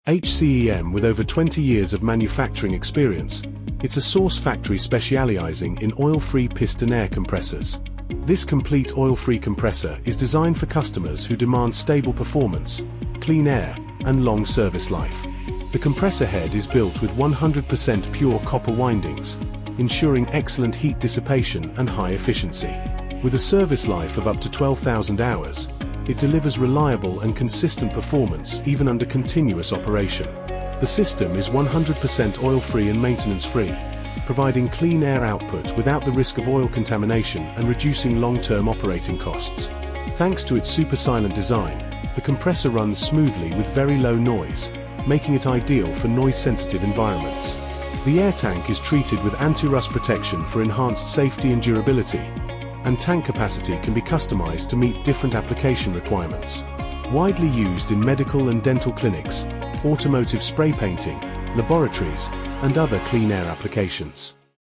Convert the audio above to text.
HCEM with over 20 years of manufacturing experience, it's a source factory specializing in oil-free piston air compressors. This complete oil-free compressor is designed for customers who demand stable performance, clean air, and long service life. The compressor head is built with 100% pure copper windings, ensuring excellent heat dissipation and high efficiency. With a service life of up to 12,000 hours, it delivers reliable and consistent performance even under continuous operation. The system is 100% oil-free and maintenance-free, providing clean air output without the risk of oil contamination and reducing long-term operating costs. Thanks to its super silent design, the compressor runs smoothly with very low noise, making it ideal for noise-sensitive environments. The air tank is treated with anti-rust protection for enhanced safety and durability, and tank capacity can be customized to meet different application requirements. Widely used in medical and dental clinics, automotive spray painting, laboratories, and other clean air applications.